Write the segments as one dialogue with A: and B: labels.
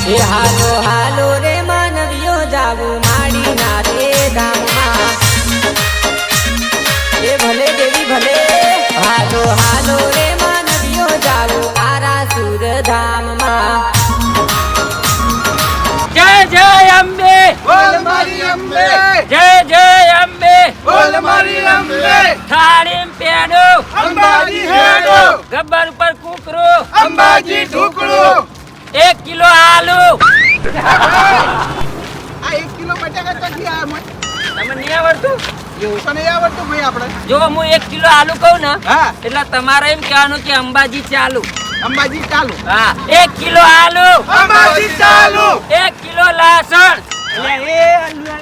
A: એ હાલો હાલો રે માનવીઓ જાવું માડી ના રે ગામમાં એ ભલે દેવી ભલે હાલો હાલો રે માનવીઓ જાવું આરા સુરધામમાં
B: જય જય અંબે
C: બોલ મારી અંબે
B: જય જય અંબે
C: બોલ મારી અંબે
B: થાળીમ પેડો
C: અંબાજી હેડો
B: ગબ્બર ઉપર કૂકરો
C: અંબાજી ઢુકડો
B: 1 કિલો આલુ
C: આ 1 કિલો બટાકા ક્યાંથી આયા મને
B: તમને નહીં આવડતું
C: એવું તો નહીં આવડતું ભાઈ આપણે
B: જો હું 1 કિલો આલુ કહું ને
C: હા
B: એટલે તમારે એમ કહેવાનું કે અંબાજી ચાલુ
C: અંબાજી ચાલુ
B: હા 1 કિલો આલુ
C: અંબાજી ચાલુ
B: 1 કિલો લસણ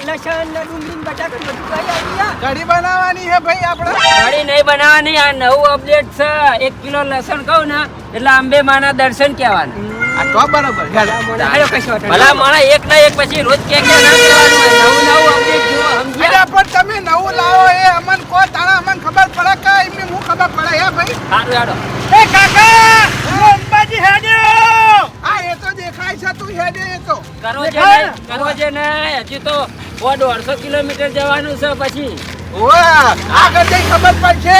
A: લસણ ને ડુંગળી બટાકા બધું કઈ આવી
C: કઢી બનાવવાની છે ભાઈ આપણે
B: કઢી નહીં બનાવવાની આ નવું અપડેટ છે 1 કિલો લસણ કહું ને એટલે અંબે માના દર્શન કહેવાના
C: આ તો બરાબર
B: ભલા માણા એક ના એક પછી રોજ કે ના કહેવાનું હોય. નવું અપડેટ જુઓ સમજ્યા
C: અરે પણ તમે નવું લાવો એ અમન કો તાણા અમન ખબર પડે કે એમને હું ખબર પડે હે ભાઈ
B: સારું હેડો
C: એ કાકા અંબાજી હેડ્યો આ એ તો દેખાય છે તું હેડે એ તો
B: કરવો છે નહીં હજી તો 150 કિલોમીટર જવાનું છે પછી
C: ઓવા આગળ જઈ ખબર પડશે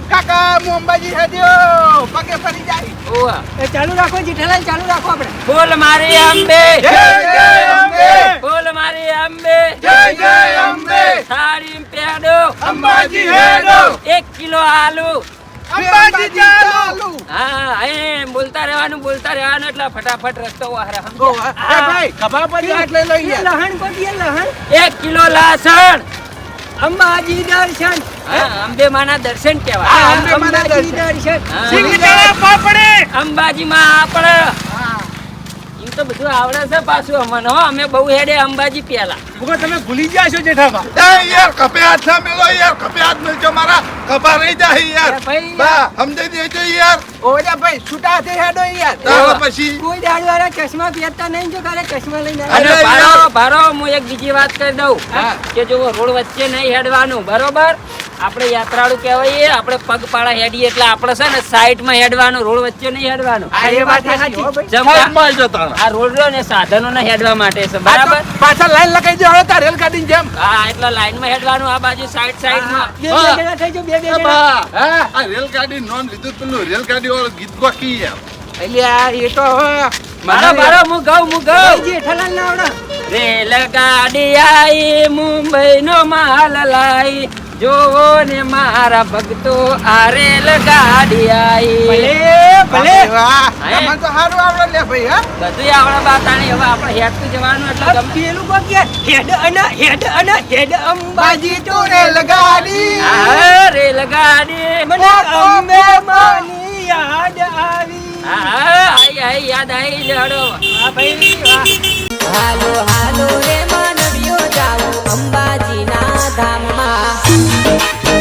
C: કાકા હું અંબાજી હેડ્યો પગે ફરી જાય
B: ઓવા
A: ચાલુ રાખો જેઠાલાલ ચાલુ રાખો આપણે
B: બોલ મારી અંબે
C: જય જય અંબે
B: બોલ મારી અંબે
C: જય જય અંબે
B: થાળી પેડો
C: અંબાજી હેડો
B: 1 કિલો આલુ
C: અંબાજી ચાલુ
B: હા એમ બોલતા રહેવાનું એટલે ફટાફટ રસ્તો વાહરે
C: ઓ એ ભાઈ ખભા પર હાથ લઈ લઈ યાર
A: લહણ કોટીએ લહણ
B: 1 કિલો લસણ
A: અંબાજી દર્શન
B: હા અંબે માના દર્શન
C: હા,
B: કહેવાય
C: અંબે માના
A: દર્શન
B: હા.
C: સિંગડા પાપડે
B: અંબાજીમાં આપણે
C: હા
B: એમ તો બધું આવડે છે પાછું અમને હો અમે બહુ હેડે અંબાજી પેલા
C: ભૂગો તમે ભૂલી ગયા છો જેઠાબા એ યાર કપે હાથ ના મેલો યાર કપે હાથ મેલજો મારા કપા રહી જાય યાર
A: ભાઈ
C: બા સમજાઈ દેજો યાર ઓલા ભાઈ છૂટા હાથે હેડો યાર તારો પછી
A: કોઈ દાડવાળા ચશ્મા પહેરતા નહીં જો કાલે ચશ્મા લઈને
B: અને
C: અરે
B: ભારો હું એક બીજી વાત કરી દઉં
C: હા.
B: કે જો રોડ વચ્ચે નહીં હેડવાનું બરોબર આપણે યાત્રાળુ કહેવાય આપણે પગપાળા હેડીએ એટલે આપણે છે ને સાઈડમાં હેડવાનું રોડ વચ્ચે નહીં હેડવાનું
C: આ એ વાત સાચી હો ભાઈ
B: જેમ કે આ રોડ રહ્યો ને સાધનોને હેડવા માટે છે બરાબર
C: પાછા લાઈન લગાઈ દો હવે તાર રેલગાડીની જેમ
B: હા એટલે લાઈનમાં હેડવાનું આ બાજુ સાઈડમાં
A: બે જણા થઈ જાઓ, બે જણા
C: હા
D: આ રેલગાડી નોન લીધું પેલું રેલગાડી વાળો ગીત ગોખી યાર
C: અલ્યા એ તો
B: બારો હું ગઉં
A: જેઠાલાલ ના આવડે
B: રેલગાડી આઈ મુંબઈ નો માલ લાઈ જોવો ને મારા ભક્તો આ રેલગાડી આઈ
A: ભલે
C: વાહ
B: હે?
C: તમને તો સારું આવડે લે ભાઈ હા
B: બધું આવડે બાતાણી હવે આપણે હેડતું જવાનું એટલે ગમે
A: પેલું કોક હેડ અંબાજી
C: બાજી તો રેલગાડી
B: હા રેલગાડી
A: મને અંબે માની યાદ આવી
B: હા આઈ યાદ આઈ લેડો
A: હા ભાઈ હાલો હાલો રે માનવીઓ જાઓ અંબાજી ના ધામમાં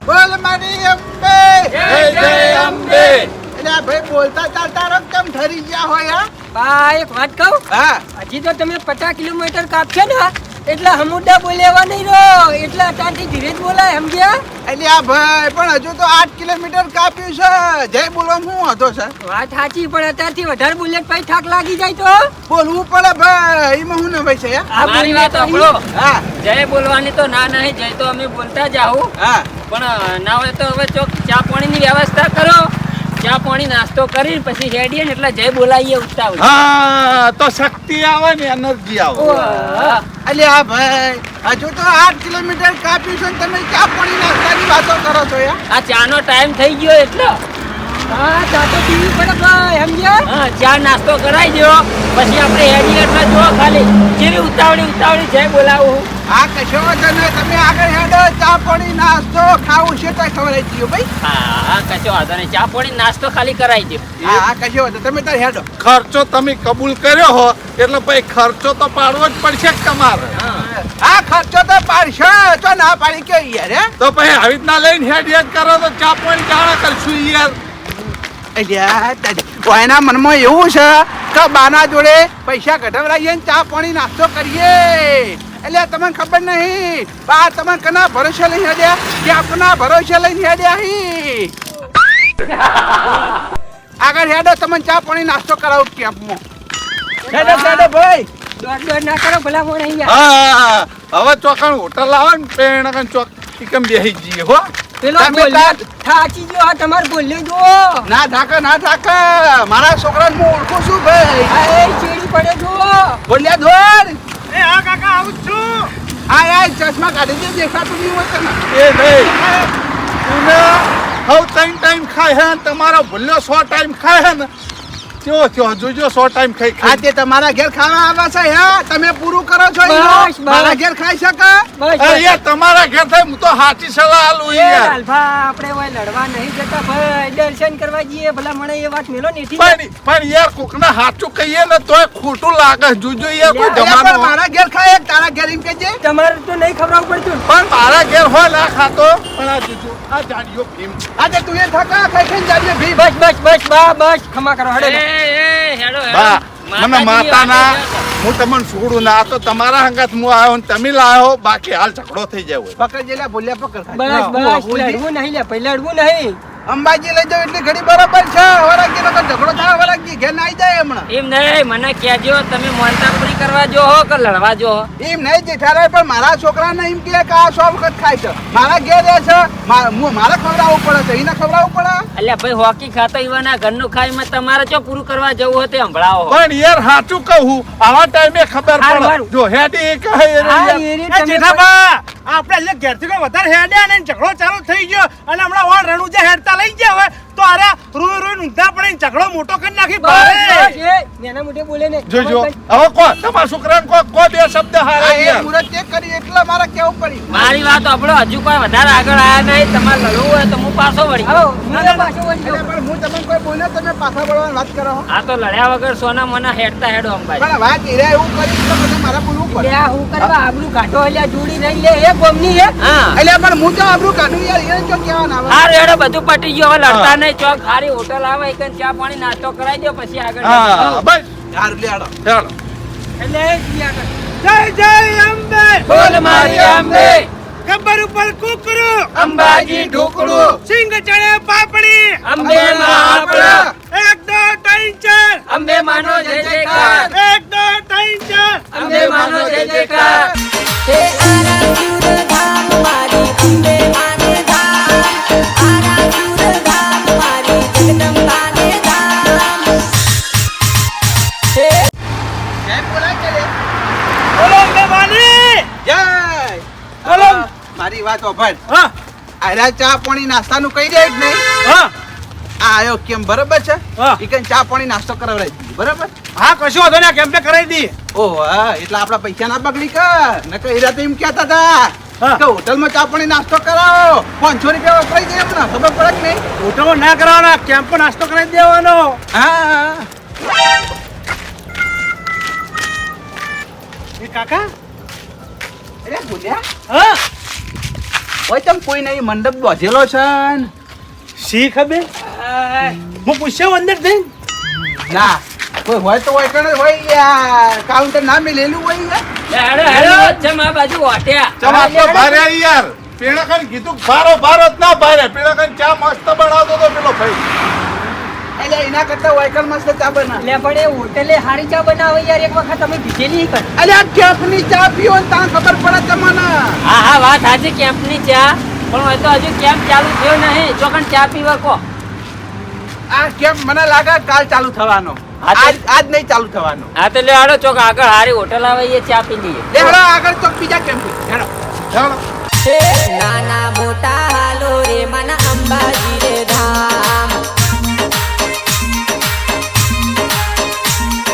C: બોલ મારી અંબે
B: જય જય અંબે
C: એટલે આ ભાઈ બોલતા ચાલતા રહો કેમ ઠરી ગયા હોય હા
A: બા એક વાત કહું
C: હા
A: હજી તો તમે 50 કિલોમીટર કાપશે ને એટલે હમુડા બોલેવા નહીં રહો એટલે અત્યારથી ધીરે જ બોલાય સમજ્યા
C: એટલે આ ભાઈ પણ હજુ તો 8 કિલોમીટર કાપ્યું છે જય બોલવામાં શું હતો સર
A: વાત સાચી પણ અત્યારથી વધારે બુલેટ પછી થાક લાગી જાય તો
C: બોલવું પડે ભાઈ એમાં શું નવાઈ છે યાર?
A: આ
B: મારી
A: બોલવા
B: વાત
A: તો
B: સાંભળો
C: હા
B: જય બોલવાની તો ના નહીં જય તો અમે બોલતા જાઉં
C: હા
B: પણ ના હોય તો હવે ચોક ચા પાણીની વ્યવસ્થા કરો ચા પાણી નાસ્તો કરીને પછી હેડીએ ને એટલે જય બોલાવીએ ઉતાવળ
D: હા તો શક્તિ આવે ને એનર્જી આવે
B: ઓહ.
C: એટલે આ ભાઈ હજુ તો 8 કિલોમીટર કાપ્યું છે ને તમે ચા પાણી નાસ્તાની વાતો કરો છો યાર
B: આ ચાનો ટાઈમ થઈ ગયો એટલે
A: હા ચા તો પીવી પડે ભાઈ સમજ્યા
B: હા ચા નાસ્તો કરાવી દો પછી આપણે હેડીએ એટલે જો ખાલી જેવી ઉતાવળી જય બોલાવું
C: આ કશો વાંધો નહીં તમે આગળ હેડો ચા પાણી નાસ્તો ખાવું છે તો ખબર જ ભાઈ
B: હા કશો વાંધો નહીં ચા પાણી નાસ્તો ખાલી કરાવી દો
C: હા હા કશો વાંધો તમે તાર હેડો
D: ખર્ચો તમે કબૂલ કર્યો હો એટલે ભાઈ ખર્ચો તો પાડવો જ પડશે જ તમારે
C: આ ખર્ચો તો પાડશો તો ના પાડી કે યાર હે
D: તો પછી આવી રીતના લઈને હેડ કરો તો ચા પાણી જાણા કરશું યાર
C: એના મનમાં એવું છે કે બાના જોડે પૈસા કઢાવડાવીએ ને ચા પાણી નાસ્તો કરીએ એટલે તમને ખબર નહીં બા તમે કના ભરોસે લઈને હેડ્યા કે આપના ભરોસે લઈને હેડ્યા હી આગળ હેડો તમને ચા પાણી નાસ્તો કરાવું કેમ્પમાં હેડો ભાઈ
A: દોડ ના કરો ભલા મોણ અહીંયા
D: હા હવે ચોકણ હોટલ આવે ને પેણ ચોક કેમ બેસી જઈએ હો
A: પેલો
C: તમે
A: બોલ્યો
C: તાર-
A: થાચી ગયો આ તમાર બોલ્યો જો
C: ના થાકે મારા છોકરાને હું ઓળખું છું ભાઈ
A: આ એ ચેડી પડે જો
C: બોલ્યા ધોર
E: એ હા કાકા આવું જ છું
C: આ ચશ્મા કાઢી દે દેખાતું નહીં હોય તને
D: એ ભાઈ તું હવે 3 ટાઈમ ખાય હે ને તમારો ભૂલ્યો 100 ટાઈમ ખાય હે ને ત્યો જોજો 100 ટાઈમ ખાઈ
C: આ
D: ખાઈ
C: તે તમારા ઘેર ખાવા આવે છે હે તમે પૂરું કરો છો ઈ લો.
A: બસ, બસ.
C: મારા ઘેર ખાઈ શકે
A: બસ
D: અરે યાર તમારા ઘેર થાય હું તો સાચી સલાહ આલું
A: એ
D: યાર
A: લાલભા આપણે ઓય લડવા નહીં જતા ભાઈ દર્શન કરવા જઈએ ભલા મને એ વાત મેલો નથી
D: પણ યાર કોકને સાચું કહીએ ને તોય ખોટું લાગે જોજો યાર કોઈ
C: અરે પણ
D: જમાનો
C: મારા ઘેર ખાય તારા ઘેર એમ કેજે
A: તમારે તો નહીં ખબર પડતું
D: પણ મારા ઘેર હોય ના ખાતો પણ આ જોજો આ જાડીઓ ભીમ
C: આ તે તું એ થકા ખાઈ ખાઈને જાજે ભી
A: બસ બસ બસ બા બસ ખમા કરો
B: એ,
A: હડો
B: એ, હેડો, હેડો.
D: બા મને
B: માતાજી
D: માતાના
B: આજે
D: હું તમને છોડું ના આ તો તમારા હંગાત હું આવ્યો ને તમે લાયો બાકી હાલ ઝઘડો થઈ જાય હોય
C: પકડ જેલા બોલ્યા પકડ
A: બસ બસ લડવું નહીં લે પહેલા લડવું નહીં
C: અંબાજી લઈ જાવ એટલે ઘડી બરાબર છે વરાગી નો ઝઘડો થાય વરાગી ઘેર ના આવી જાય હમણાં
B: એમ નહીં મને કહેજો તમે મોનતા પૂરી કરવા જો હો કે લડવા જો હો?
C: એમ નહીં જેઠારાય પણ મારા છોકરાને એમ કે આ 100 વખત ખાય છે મારા ઘેર રહે છે મારે ખવડાવવું પડે છે એને ખવડાવવું પડે
B: અલ્યા ભાઈ હોકી ખાતો ઈવાના ઘરનું ખાઈમાં તમારે ચો પૂરું કરવા જવું હોય તે સંભળાવો હો.
D: પણ યાર સાચું કહું આવા ટાઈમે ખબર
A: હારું,
D: પડે
A: હારું.
D: જો હેડી એ કહે એ
A: આ
D: યાર.
A: એ રીતે
E: એ
A: તમે
E: જેઠાબા આપણે એટલે ઘેરથી કોઈ વધારે હેડ્યા ને ઝઘડો ચાલુ થઈ ગયો અને હમણાં વાળ રણુજા હેડતા લઈ ગયા હોય તો અરે રોઈ રોઈ ઊંધા પડે ઝઘડો મોટો કરી નાખી
A: બસ
E: બારે.
A: બસ એ નાના મોઢે બોલે ને
D: જોજો હવે કો તમારા છોકરાને કો બે શબ્દ
C: આ
D: હારા
C: એ
D: યાર
C: મુરત ચેક કરી એટલે મારે કેવું પડી
B: મારી વાત સાંભળો હજુ કોઈ વધારે આગળ આયા નહીં તમારે લડવું હોય તો હું પાછો વળી
A: આવો હું તો પાછો વળી
C: એટલે પણ હું તમને કોઈ બોલ્યો તમે પાછા વળવાની વાત કરો છો.
B: આ તો લડ્યા વગર સોના મના હેડતા હેડો અંબાજી
C: પણ વાત એરા એવું કરી તો પછી મારે બોલવું પડે
A: લે હું કરવા આબરૂ કાઢો અલ્યા જોડી નહીં લે એ ગોમની હે
B: હા
C: એટલે પણ હું તો આબરૂ કાઢું યાર એને જો કહેવાના આવે
B: હારું હેડો બધું પટી ગયું હવે લડતા
D: હા.
B: નહીં ચોક હારી હોટલ આવે એક ચા પાણી નાસ્તો કરાવી દો પછી આગળ
D: હા બસ
C: યાર લે આડો
D: ચાલો
A: એટલે એ જ લ્યા કર.
E: જય જય અંબે
B: બોલ મારી અંબે
E: ખબર ઉપર કુકરું
B: અંબાજી ઢોકળું
E: સિંગ ચડે પાપડી
B: અંબે માં આપણા
E: 1 2 3 4
B: અંબે માનો જય જયકાર
E: 1 2 3 4
B: અંબે માનો જય જયકાર
A: હે આરાસુર ધામ મારી અંબે માને ધામ આરાસુર ધામ મારી જગદંબાને ધામ હે
C: જય બોલાય કે લે
E: બોલો અંબે માની
C: જય
E: બોલો.
C: મારી વાત ઓભળ
E: હા
C: આરા ચા પાણી નાસ્તાનું કહી દે જ નહીં
E: હા
C: આ આયો કેમ બરાબર છે
E: હા.
C: ઈકન ચા પાણી નાસ્તો કરાવરાઈ દીધી બરાબર
E: હા કશું વાંધો નહીં કેમ્પે કરાવી દી
C: ઓહ હા એટલે આપડા પૈસા ના બગડી કર નકર હીરા તો એમ કહેતા હતા
E: હા.
C: કે હોટલમાં ચા પાણી નાસ્તો કરાવો 500 રૂપિયા વપરાઈ જાય હમણાં ખબર પડે કે નહીં
E: હોટલમાં ના કરાવવાના કેમ્પ નાસ્તો કરાવી દેવાનો
C: હા
E: એ કાકા
C: અરે બોલ્યા
E: હા
C: ઓય તમ કોઈ નહીં મંડપ બાંધેલો છે ને?
E: શી ખબર હું પૂછ્યો અંદર જઈને
C: ના કોઈ હોય તો હોય કણે હોય યાર કાઉન્ટર ના મેલેલું હોય યાર
B: લે હેડો હેડો વચ્ચે આ બાજુ વાટ્યા
D: ચમ આટલો ભારે યાર પેણાકન કીધું કે ભારો જ ના ભારે પેણાકન ચા મસ્ત બનાવતો તો પેલો ભાઈ
C: એટલે એના કરતા વાયકલ મસ્ત ચા બના
A: લે પણ એ હોટેલે હારી ચા બનાવે યાર એક વખત તમે પીધેલી કર
C: અલે આ કેફની ચા પીવો ને ત્યાં ખબર પડે તમને
B: હા હા વાત સાચી કેમ્પની ચા પણ હવે તો હજુ કેમ્પ ચાલુ થયો નહીં ચોકન ચા પીવા કો
C: આ કેમ મને લાગે કાલ ચાલુ થવાનો
B: હા તે-
C: આજ નહીં ચાલુ થવાનો
B: હા તો લે હેડો ચોક આગળ હારી હોટલ આવે એ ચા પી લઈએ
C: લે હેડો આગળ તો બીજા કેમ હેડો
D: ચાલો
A: હે નાના મોટા હાલો રે મન અંબાજી રે ધામ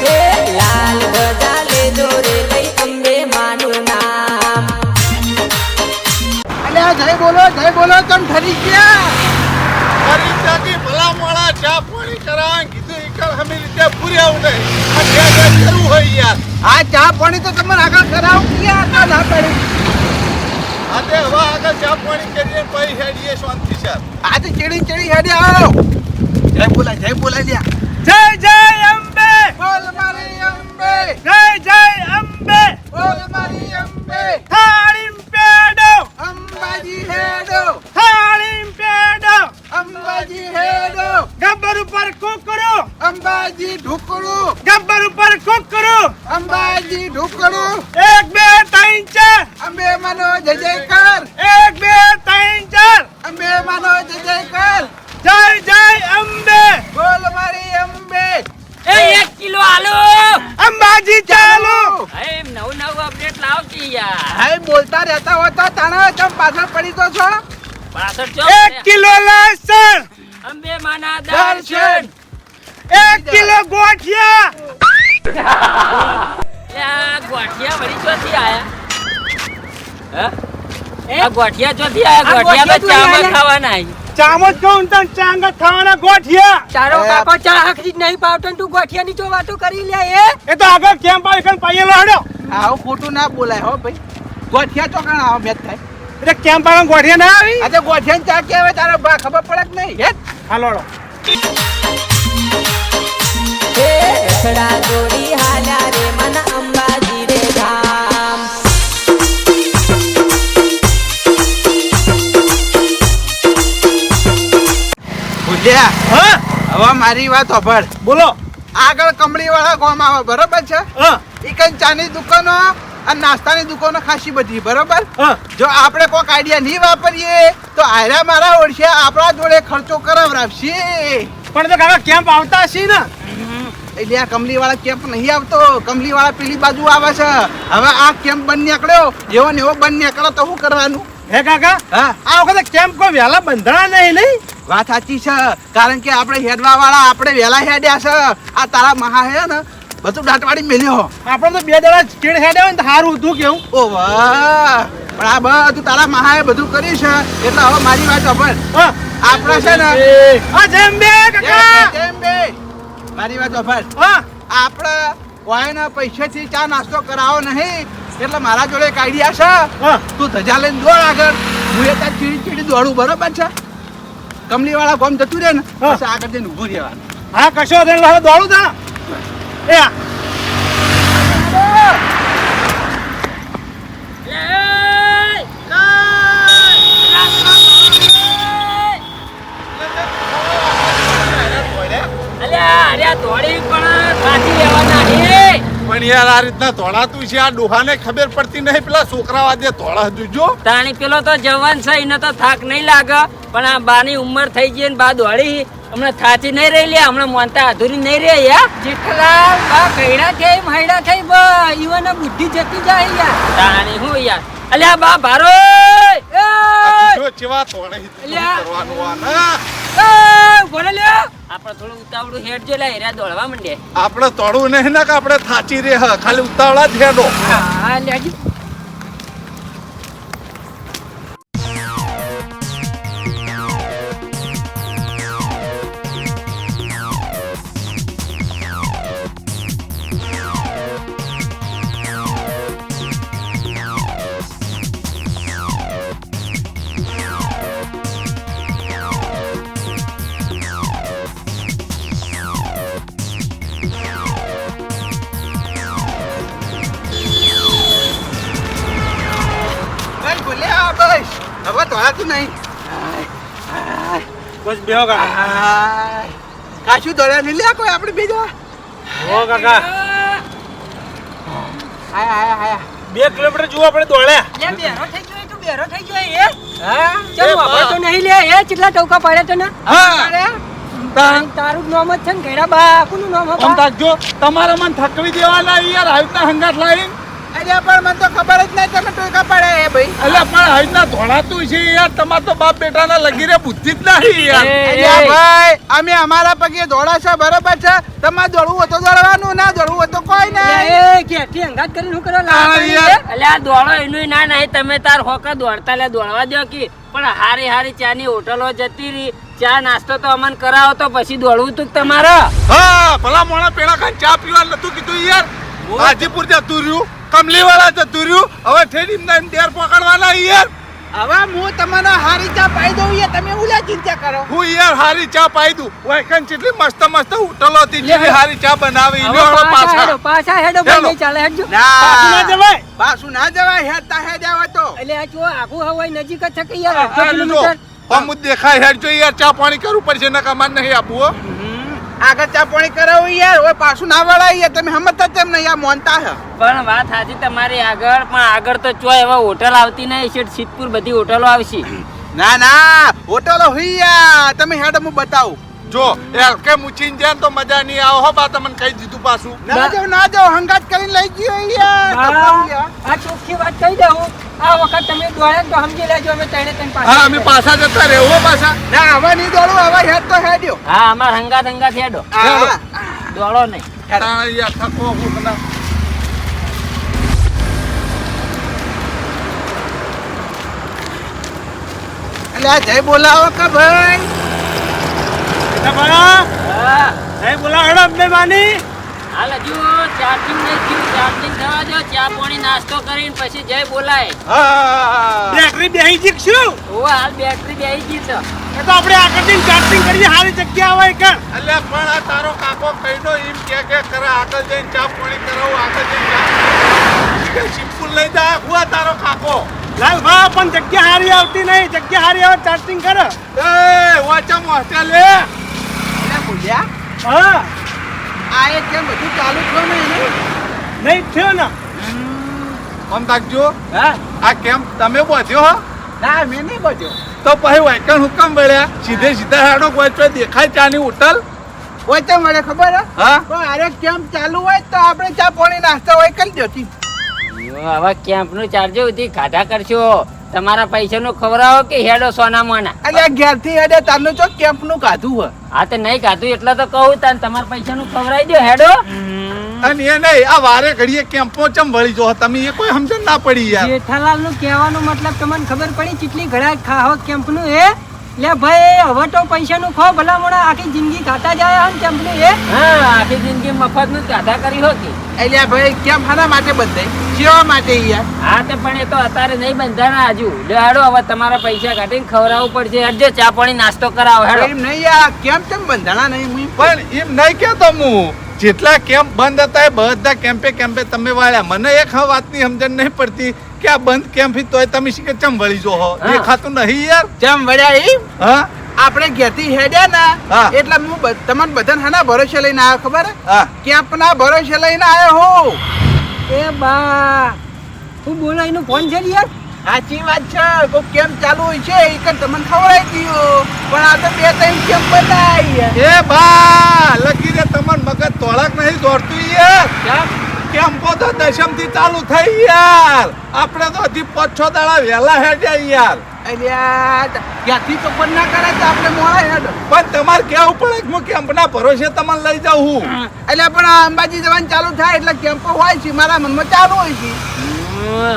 A: હે લાલ ધજા લેજો રે લઈ અંબે માનું નામ
C: અલે આ જય બોલો તમ ઠરી ગયા
D: મારી ત્યાંથી ભલા મોળા ચા પાણી કરાવવા કીધું ઈકલ હમી રીતે પૂરી આવું નહીં આ જે કરવું હોય યાર
C: આ ચા પાણી તો તમને આગળ કરાવું ગયા હતા ના પડી
D: આજે હવે આગળ ચા પાણી કરીએ પછી હેડીએ શાંતિ સર
C: આજે ચીડી હેડે આવો જય બોલાય લ્યા
E: જય જય અંબે
C: બોલ મારી અંબે
E: જય જય અંબે
C: બોલ મારી અંબે
E: થાળીમ પેડો
C: અંબાજી હેડો
E: થાળીમ પેડો
C: અંબાજી હેડો
E: ગબ્બર ઉપર કુકડો
C: અંબાજી ઢુકડું
E: ગબ્બર ઉપર કુકડો
C: અંબાજી ઢુકડું
E: 1 2 3 4
C: અંબે માનો જય જયકાર
E: 1 2 3 4
C: અંબે માનો જય જયકાર
E: જય જય અંબે
C: બોલ મારી અંબે
B: એ 1 કિલો આલુ
E: અંબાજી ચાલો
B: એમ નવું અપડેટ લાવતી યાર
C: હાય બોલતા રહેતા હોય તો તાણા ચમ પાછળ પડી તો છો
B: પાછળ ચો
E: 1 કિલો લસણ
B: અંબે માના દર્શન
E: 1 કિલો ગોઠિયા
B: આ ગોઠિયા વળી ચોથી આયા આ ગોઠિયા ચોથી આયા ગોઠિયા તો ચામાં ખાવાના આઈ
E: ચામચ કહું તને ચાંગા ખાવાના ગોઠિયા
A: તારો કાકો ચા હકરી નહીં પાવતો ને તું ગોઠિયાની ચો વાતો કરી લે
E: એ તો આગળ કેમ પાય કન પાયેલો હડો
C: આવું ખોટું ના બોલાય હો ભાઈ ગોઠિયા ચોકણ આવો મેચ થાય
E: એટલે કેમ પાય ગોઠિયા ના આવી
C: આજે ગોઠિયાની ચા કહેવાય તારો બા ખબર પડે કે નહીં હેટ
E: હાલોડો
A: હે રખડા દોડી હાલ્યા રે મન અંબાજી રે ધામ
C: ભૂલ્યા
E: હા
C: હવે મારી વાત સાંભળ
E: બોલો
C: આગળ કમળી વાળા ગામ આવે બરોબર છે
E: હા
C: ઈકન ચાની દુકાનો અને નાસ્તાની દુકાનો ખાસી બધી બરોબર
E: હા
C: જો આપણે કોઈક આઈડિયા નહીં વાપરીએ તો આયરા મારા ઓળશે આપણા જોડે ખર્ચો કરાવરાવશે
E: પણ તો કાકા કેમ આવતા હશે ને
C: એટલે આ કમલી વાળા કેમ્પ નહીં આવતો કમલી વાળા પેલી બાજુ આવે છે હવે આ કેમ્પ બંધ નીકળ્યો જેવો ને એવો બંધ નીકળે તો શું કરવાનું
E: હે કાકા
C: હા
E: આ વખતે કેમ કોઈ વહેલા બંધણા નહીં
C: વાત સાચી છે કારણ કે આપણે હેડવા વાળા આપણે વહેલા હેડ્યા છે આ તારા મહા હે ને બધું દાંતવાડી મેલ્યો
E: આપણે તો 2 દડા ચીડ હેડે ને તો સારું હતું કેવું
C: ઓ વાહ પણ આ બધું તારા મહાએ બધું કર્યું છે એટલે હવે મારી વાત સાંભળ
E: હા
C: આપણે છે ને
E: આ જમ્બે કાકા
C: કેમ બે મારી વાત સાંભળ
E: હા
C: આપણે કોઈના પૈસાથી ચા નાસ્તો કરાવો નહીં એટલે મારા જોડે એક આઈડિયા છે
E: હા
C: તું ધજા લઈને દોડ આગળ હું એ ત્યાં ચીડી દોડું બરોબર છે કમલી વાળા ગોમ જતું રહે ને
E: હા.
C: પછી આગળ જઈને ઊભું રહેવાનું
E: હા કશો વાંધો નહીં, હવે દોડું તા એ આ.
D: પણ યાર આ રીતના ધોળાતું છે આ ડોહાને ખબર પડતી નહીં પેલા છોકરા વાદે ધોળા જોજો
B: તાણી પેલો તો જવાન છે એને તો થાક નહીં લાગે પણ આ બાની ઉંમર થઈ ગઈ ને બા દોડી હમણાં થાચી નહીં રહી લે હમણાં મોનતા અધૂરી નહીં રહે યાર
A: જેઠાલાલ બા કઈડા થઈ મૈડા થઈ બા ઈવન બુદ્ધિ જતી જાય યાર
B: તાણી હું યાર અલ્યા બા ભારો
D: જો ચેવા ધોળે
B: અલ્યા.
D: કરવાનું આ ના
A: બોલે લ્યો
B: આપણે થોડું ઉતાવળું હેડ જો લે હેરા દોડવા માંડે
D: આપણે તોડવું નહીં ને કે આપણે થાચી રે હ ખાલી ઉતાવળા જ હેડો
A: હા લેજી
C: બસ ભૂલ્યા બસ હવે ધોળાતું નહીં
E: બસ બેહો કાકા
C: આય. કાશું દોડ્યા નહીં લ્યા કોઈ આપણે બીજા
E: હો કાકા
C: આયા આયા આયા
E: 2 કિલોમીટર જુઓ આપણે દોડ્યા
A: લે બેરો થઈ ગયો તું બેરો થઈ ગયો એ
C: હા
A: ચલ વાપર તો નહીં લે એ કેટલા ટોકા પાડ્યા તને
C: હા
A: તારું નામ જ છે ને ગયડા બા કોનું નામ
D: આમ
A: હતા
D: તાકજો તમારે મને થકવી દેવાના યાર હાઈટના હંગાત લાવીને
C: અરે પણ મને તો ખબર જ નહીં તમે ટોકા પડે એ ભાઈ
D: એટલે પણ હાઈટના ધોળાતું છે યાર તમાર તો બાપ બેટાના લગી રે બુદ્ધિ જ નહીં યાર
C: અલ્યા ભાઈ અમે અમારા પગે દોડા છે બરોબર છે તમારે દોડવું હોય તો દોડવાનું ના દોડવું હોય તો કોઈ નહીં
A: એ કેટી અંગાત કરીને શું કરવા
D: હા,
A: લાગે
D: યાર.
B: અલ્યા દોડો એનું ના નહીં તમે તાર હોકા દોડતા લે દોડવા દો કે પણ હારી હારી ચાની હોટલો જતી રહી ચા નાસ્તો તો અમન કરાવો તો પછી દોડવું તું તમારે
D: હા ભલા મોણા પેલા કાંઈ ચા પીવા નતું કીધું યાર હાજીપુર જતું રહ્યું કમલી વાળા જતું રહ્યું હવે ઠેડી એમ ડેર પકડવાના યાર
C: હવે હું તમને હારી ચા પાઈ દઉં યાર, તમે ઉલ્યા ચિંતા કરો.
D: હું યાર હારી ચા પાઈ દઉં. વાયકન કેટલી મસ્ત મસ્ત હોટલો હતી, જેવી હારી ચા બનાવી.
A: હવે
D: લ્યો હવે
A: પાછા
D: પાછા.
A: હેડો, પાછા હેડો ભાઈ, નહીં ચાલે હેડજો.
E: પાછું ના જવાય.
C: પાછું ના જવાય, હેડતા હેડ્યા હોય તો.
A: એટલે આ જો આખું હવાઈ નજીક જ છે કે યાર અડધો
D: આ લીધો.
A: કિલોમીટર.
D: અમુક દેખાય હેડ જો યાર, ચા પાણી કરવું પડશે, નકા માર નહીં આપવું હો.
C: આગળ ચા પાણી કરાવું યાર, હવે પાછું ના વળાય યાર, તમે સમજતા તેમ નહીં યાર, મોનતા હે.
B: પણ વાત સાચી તમારી આગળ, પણ આગળ તો ચોય એવા હોટલ આવતી નહીં છે, સિદ્ધપુર બધી હોટલો આવશે.
C: ના ના, હોટલો હોય યાર, તમે હેડ હું બતાવું.
D: જો યાર કે મુચીન જાય તો મજા નહીં આવે હો. બા તમને કહી દીધું પાછું.
C: ના જાવ હંગાત કરીને લઈ ગયો યાર.
A: હા, આ ચોખ્ખી વાત કહી દઉં, આ વખત તમે દોડ્યા તો સમજી લેજો, અમે ત્રણે ત્રણ પાછા
D: હા અમે પાછા જતા રહેવું હો પાછા.
C: ના હવે નહીં દોડું, હવે હેડ તો હેડ્યો.
B: હા, અમાર હંગાત હંગાત હેડો,
C: હા,
B: દોડો નહીં.
D: તાણ યાર થકો હું તને.
C: એટલે આ જય બોલાવો કે ભાઈ.
E: બરા
B: હા,
E: સાહેબ બોલા હેડો બે માની.
B: હાલ હજુ ચાર્જિંગ નહીં થયું, ચાર્જિંગ થવા દો, ચા પાણી નાસ્તો કરીને પછી જય બોલાય.
D: હા
E: બેટરી બેહી જીક શું?
B: ઓ હાલ બેટરી બેસી ગઈ છે.
E: એ તો આપણે આગળથી ચાર્જિંગ કરીએ, સારી જગ્યા આવે કણ.
D: અલ્યા પણ આ તારો કાકો કઈનો એમ કે કરે આગળ જઈને ચા પાણી કરાવું, આગળ જઈને સિમ્પલ લઈ જાય. હું આ તારો કાકો.
E: લાલ ભા પણ જગ્યા હારી આવતી નહીં, જગ્યા હારી આવે ચાર્જિંગ કરે.
D: એ વાચમ હોસ્ટેલ લે.
C: એટલે બોલ્યા
E: હા
C: આ એ કેમ બધું ચાલુ થયું નહીં?
E: નહીં થયો ને.
D: આમ તાકજો.
C: હા
D: આ કેમ તમે બોધ્યો હો?
C: ના મેં નહીં બોલ્યો.
D: તો પછી વાયકણ હુકમ વળ્યા સીધે સીધા હેડો કોઈ દેખાય ચાની હોટલ.
C: કોઈ તો મને ખબર હે?
D: હા
C: પણ અરે કેમ ચાલુ હોય તો આપણે ચા પાણી નાસ્તો હોય કરી દેતી.
B: હવે કેમ્પ નું ચાર્જ હતી, ખાધા કરશો, તમારા પૈસા નું ખવડાવો કે હેડો સોના મોના.
C: એટલે ઘેરથી હેડે તારનું ચોક કેમ્પ નું કાધું હે.
B: હા તો નહીં ખાધું એટલે તો કહું તાન, તમારા પૈસા નું ખવડાવી દો હેડો.
D: અને એ નહીં આ વારે ઘડીએ કેમ્પો ચમ વળી જો તમે એ કોઈ સમજણ ના પડી યાર.
A: જેઠાલાલ નું કહેવાનો મતલબ તમને ખબર પડી કેટલી ઘડા ખાવા કેમ્પ નું એ લે ભાઈ, હવે તો પૈસા નું ખો ભલા મોડા, આખી જિંદગી ખાતા જાય હે કેમ્પ નું એ.
B: હા, આખી જિંદગી મફત નું ખાધા કરી હોતી.
C: એટલે ભાઈ કેમ હાના માટે બંધાય? કેવા માટે યાર?
B: હા તો પણ એ તો અત્યારે નહીં બંધાના હજુ. લે હેડો, હવે તમારા પૈસા કાઢીને ખવડાવવું પડશે. હેડજો ચા પાણી નાસ્તો કરાવો હેડો.
C: એમ નહીં યાર, કેમ કેમ બંધાણા નહીં હું?
D: પણ એમ નહીં કેતો હું જેટલા કેમ્પ બંધ હતા એ બધા કેમ્પે તમે વાળ્યા. મને એક વાતની સમજણ નહીં પડતી કે આ બંધ કેમ્પ તોય તમે શીખે ચમ વળી જો હો.
B: હા.
D: દેખાતું નહીં યાર.
C: જેમ વળ્યા એમ
D: હા
C: આપણે ઘેરથી હેડ્યા ને
D: હા.
C: એટલે હું તમને બધાને હાના ભરોસે લઈને આવ્યો ખબર હે?
D: હા
C: કેમ્પ ના ભરોસે લઈને આવ્યો હું.
A: એ બા હું બોલો એનું ફોન છે યાર.
C: સાચી વાત છે, કોઈ કેમ્પ ચાલુ હોય છે એ કઈ તમને ખવડાવી દીધું, પણ આ તો બે ત્રણ કેમ્પ બતાવી.
D: એ બા લગી રે તમાર મગજ તોળક નહીં દોડતું યાર. કેમ્પો તો દશમ થી ચાલુ થઈ યાર. આપણે તો હજી 5-6 દાડા વહેલા હેડ્યા યાર.
C: એટલે ક્યાંથી તો પણ ના કરે તો આપણે મોડા હેડ.
D: પણ તમારે કેવું પડે કે હું કેમ્પના ભરોસે તમને લઈ જાઉં હું.
C: એટલે પણ આ અંબાજી જવાનું ચાલુ થાય એટલે કેમ્પો હોય છે, મારા મનમાં ચાલુ હોય છે.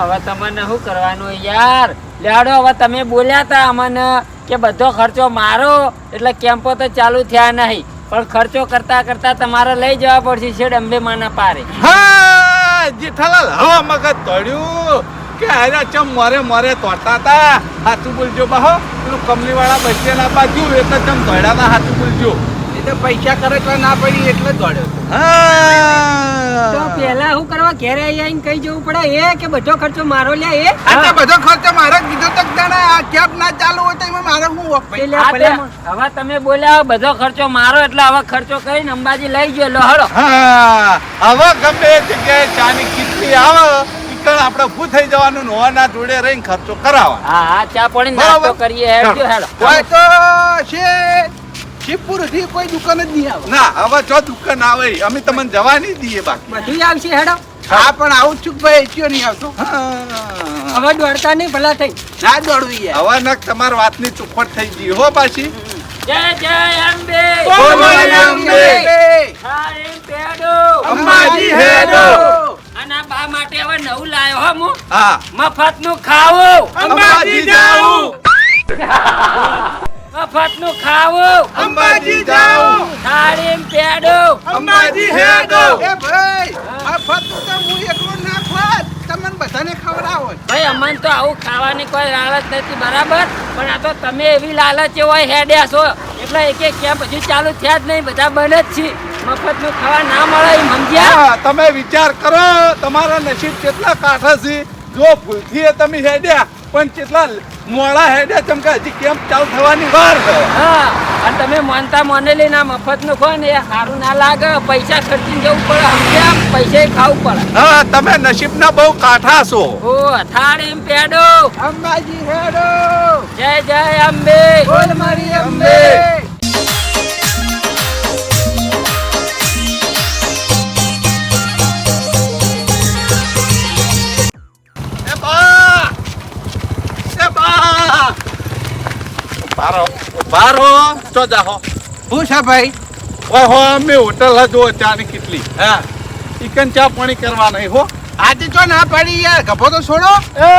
B: હવે તમને શું કરવાનું યાર? લેડો, હવે તમે બોલ્યા તા અમને કે બધો ખર્ચો મારો, એટલે કેમ્પો તો ચાલુ થયા નહીં, પણ ખર્ચો કરતા કરતા તમારે લઈ જવા પડશે છેડ અંબે માના પારે.
D: હા જેઠાલાલ હવે મગજ તોડ્યું કે આરા ચમ મોરે તોડતા હતા. હાથું બોલજો બાહો, પેલું કમલીવાળા બસ સ્ટેન્ડ આ બાજુ એ તો ચમ તોડ્યા હતા. હાથું બોલજો.
C: એ તો પૈસા કરે તો ના પડી એટલે જ દોડ્યો.
A: તો
D: હા
A: પેલા શું કરવા ઘેરે આવીને કઈ જવું પડે એ કે બધો ખર્ચો મારો લે એ.
C: આ તો બધો ખર્ચો મારો કીધો તો જાણે આ કેમ્પ ના ચાલુ હોય તો એમાં મારે શું વખ ભાઈ?
A: એટલે
B: હા
A: ભલે
B: તે હવે તમે બોલ્યા બધો ખર્ચો મારો, એટલે હવે ખર્ચો કરીને અંબાજી લઈ ગયો. લો હળો.
D: હા હવે ગમે એ જગ્યાએ ચાની કિટલી આવે ઈકણ આપણે ઊભું થઈ જવાનું, નોના જોડે રહીને ખર્ચો કરાવવાનો.
B: હા હા, ચા પાણી નાસ્તો કરીએ. હેડજો હેડો.
C: હોય તો છે શિવપુરથી કોઈ દુકાન જ નહીં આવે.
D: ના હવે જો દુકાન આવે અમે તમને જવા નહીં દઈએ બાકી.
A: બધું આવશે હેડો.
C: હા પણ આવું ચૂક ભાઈ ચિયો નહીં આવતો.
D: હા
A: હવે દોડતા નહીં ભલા થઈ.
C: ના દોડવું યાર.
D: હવે નક તમારી વાતની ચોખવટ થઈ ગઈ હો પાછી.
B: જય જય અંબે.
D: બોલો અંબે.
B: હારી પેડો.
D: અંબાજી હેડો.
B: અને આ બા માટે હવે નવું લાયો હો હું.
D: હા
B: મફત નું ખાવું.
D: અંબાજી જાઉં.
B: મફત નું ખાવું.
D: અંબાજી જાઉં.
B: હારી પેડો.
D: અંબાજી હેડો.
C: એ ભાઈ આ ફતું તો હું એકલો ના ખાત, તમને બધાને ખવડાવ. હોય
B: ભાઈ અમને તો આવું ખાવાની કોઈ લાલચ નથી બરાબર, પણ આ તો તમે એવી લાલચ હોય હેડ્યા છો એટલે એક કેમ્પ હજુ ચાલુ થયા જ નહીં, બધા બંધ જ છે. મફતનું ખાવા ના મળે એમ સમજ્યા?
D: હા, તમે વિચાર કરો તમારા નસીબ કેટલા કાઠા છે. જો ભૂલથી એ તમે હેડ્યા પણ કેટલા મોડા હેડ્યા ચમ કે હજી કેમ્પ ચાલુ થવાની વાર છે.
B: હા, અને તમે માનતા મોનેલી ના મફતનું ખો ને એ સારું ના લાગે, પૈસા ખર્ચીને જવું પડે સમજ્યા, પૈસા ખાવું પડે.
D: હા, તમે નસીબના બહુ કાઠા છો.
B: ઓ થાળી એમ પેડો.
C: અંબાજી હેડો
B: જય જય અંબે.
C: બોલ મારી અંબે.
D: એ બા! એ બા! બારો ચો જાહો.
C: હું છે ભાઈ?
D: ઓય હો અમે હોટલ જો ચાની કેટલી.
C: હા,
D: ચિકન ચા પાણી કરવા નહીં હો.
C: આજે જો ના પાડી યાર, ગભો તો છોડો.
D: એ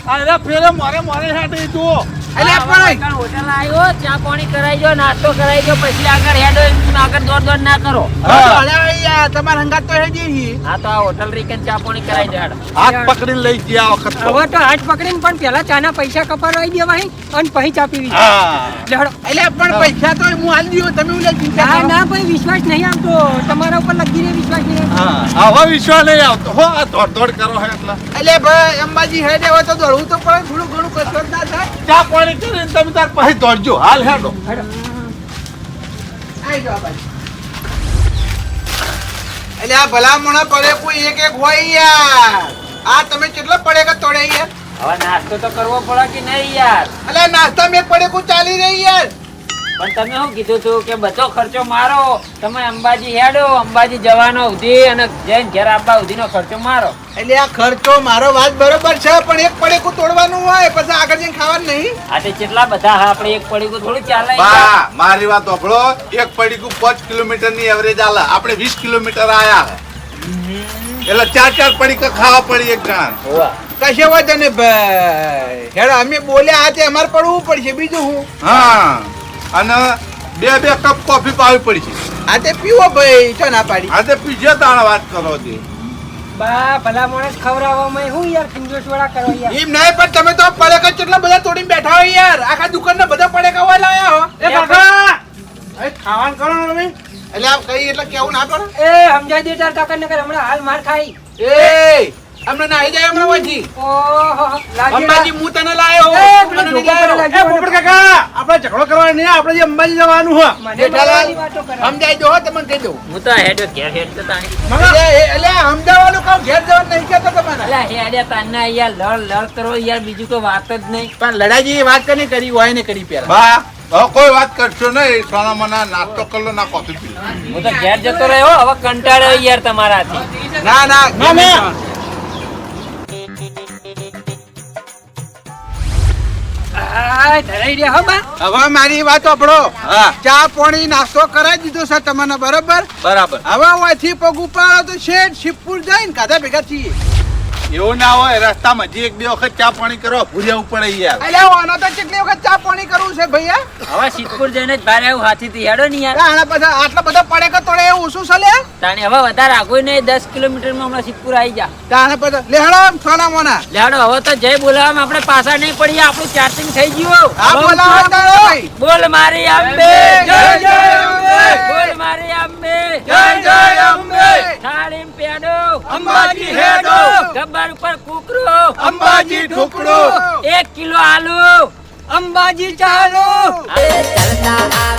D: આરે ફેરે મારે હેડે જુઓ.
C: અલ્યા પણ
B: હોટલ આવ્યો, ચા પાણી કરાઈ જો, નાસ્તો કરાઈ જો, પછી આગળ હેડો એમ આગળ દોડ ના કરો.
C: અલ્યા યાર તમાર હંગાત તો હેડી હી.
B: હા તો આ હોટલ રીકન ચા પાણી કરાઈ દો હેડો.
D: હાથ પકડીને લઈ ગયા આ વખત તો.
A: હવે તો હાથ પકડીને પણ પેલા ચાના પૈસા કપાડવા દેવાય અને પછી ચા પીવી છે.
D: હા.
A: લેવડો.
C: અલ્યા પણ પૈસા તો હું હાલ દીયો, તમે ઉલે ચિંતા
A: ના
C: કરો.
A: ના ભાઈ વિશ્વાસ નહીં આવતો, તમારા ઉપર લગી રહે વિશ્વાસ નહીં આવતો.
D: હા, આવા વિશ્વાસ નહીં આવતો હો. આ દોડ કરો હે એટલે
C: અલ્યા ભાઈ અંબાજી હેડે હોય તો દોડવું તો પડે, થોડું ઘણું કસરત ના થાય.
D: ચા પાણી કરીને તમે તાર પછી દોડજો. હાલ હેડો.
C: આઈ જાઓ ભાઈ. અલ્યા ભલામણ પડે કોઈ એક હોય યાર. આ તમે કેટલો પડે કે તોડે યાર?
B: હવે નાસ્તો તો કરવો પડે કે નહીં યાર?
C: અલ્યા નાસ્તા મેં પડે કોઈ ચાલી રહી યાર.
B: પણ તમે શું કીધું તું કે બધો ખર્ચો મારો, તમે અંબાજી હેડો, અંબાજી જવાનો ઉધી અને જઈને ઘેર આવવા ઉધીનો ખર્ચો મારો.
C: એટલે આ ખર્ચો મારો વાત બરોબર છે, પણ એક પડેકું તોડવાનું હોય પછી આગળ જઈને ખાવાનું નહીં.
B: આ તે કેટલા બધા હા, આપણે એક પડીકું થોડું ચાલે
D: બા મારી વાત સાંભળો. એક પડીકું 5 કિલોમીટરની એવરેજ આલે. આપણે 20 કિલોમીટર આયા હે એટલે 4 પડીકા ખાવા પડી એક જણ.
B: હોવા.
C: કશે વાંધો નહીં ભાઈ. હેડો અમે બોલ્યા હાથે અમારે પડવું પડશે, બીજું હું.
D: હા, અને બે કપ કોફી પાવી પડી છે.
C: હાથે પીવો ભાઈ, ચો ના પાડી.
D: આજે પીજે તાણ વાત કરો છે.
A: બા ભલા માણસ ખવડાવવામાં હું યાર કિંજોશ વાળા કરો યાર.
C: એમ નહીં, પણ તમે તો પડેકા કેટલા બધા તોડીને બેઠા હોય યાર. આખા દુકાનના બધા પડેકા હોય લાયા હો.
E: એ કાકા એ ખાવાનું કરો ને તમે.
C: એટલે આ કઈ એટલે કેવું ના પડે?
A: એ સમજાઈ દે તાર કાકા ને હમણાં હાલ માર ખાઈ.
C: એ અમને નાઈ જાય હમણાં વાંચી.
A: ઓહો લાગી
C: અંબાજી હું તને લાયો.
A: એ,
C: મને
A: પેલો
C: નહીં
A: ઢોકો
C: લાયો.
A: પેલા
E: એ પોપટ કાકા આપણે ઝઘડો કરવાનો નહીં, આપણે જે અંબાજી જવાનું હોય.
A: મને
C: જેઠાલાલ,
A: મળવાની વાતો કરે.
C: સમજાઈ દો હો, તમને કહી દઉં.
B: હું તો હેડો ઘેર હેડતો તાણી.
C: એટલે સમજાવવાનું કામ ઘેર જવાનું નહીં કહેતો તમારે.
B: અલા હેડ્યા તાના યાર લડ કરો યાર, બીજું તો વાત જ નહીં.
C: પણ લડાઈ જેવી વાત કને કરી હોય ને કરી પેલા.
D: બા હવે કોઈ વાત કરશો નહીં. સોના મના નાસ્તો કરલો ના કોફી પી લો.
B: હું તો ઘેર જતો રહ્યો, હવે કંટાળ્યો યાર તમારાથી.
C: ના ના
E: ના, ના.
A: આય ધરાઈ રહ્યા હો બા.
C: હવે મારી વાત સાંભળો.
D: હા.
C: ચા પાણી નાસ્તો કરાવી દીધો છે તમને, બરોબર?
D: બરાબર.
C: હવે અહીંથી પગ ઉપાડો તો શેઠ શિવપુર જઈને કાધા ભેગા છીએ.
D: એવું ના હોય. રસ્તામાં હજી એક બે વખત ચા પાણી કરો ભૂલ્યા ઉપડે યાર.
C: અલ્યા આનો તો કેટલી વખત ચા પાણી કરવું છે ભૈયા?
B: હવે સિદ્ધપુર જઈને જ બહાર આવું હાથીથી હેડો ને યાર.
C: આના પછી આટલા બધા પડે કે તોડે એવું શું છે લે?
B: તાણી હવે વધારે આગળ નહીં, 10 કિલોમીટરમાં હમણાં સિદ્ધપુર આવી જા.
C: તાણે પછી લેહડો સોના મોના.
B: લેડો હવે તો જય બોલાવવામાં આપણે પાછા નહીં પડીએ, આપણું ચાર્જિંગ થઈ ગયું.
C: આ બોલાવો તારો.
B: બોલ મારી અંબે
C: જય જય અંબે.
B: બોલ મારી અંબે
C: જય જય અંબે.
B: થાળીમ પેડો
C: અંબાજી હેડો.
B: ગબ્બર ઉપર કુકરો
C: અંબાજી ઢોકળો.
B: 1 કિલો આલુ
A: અંબાજી ચાલો.
B: ચલતા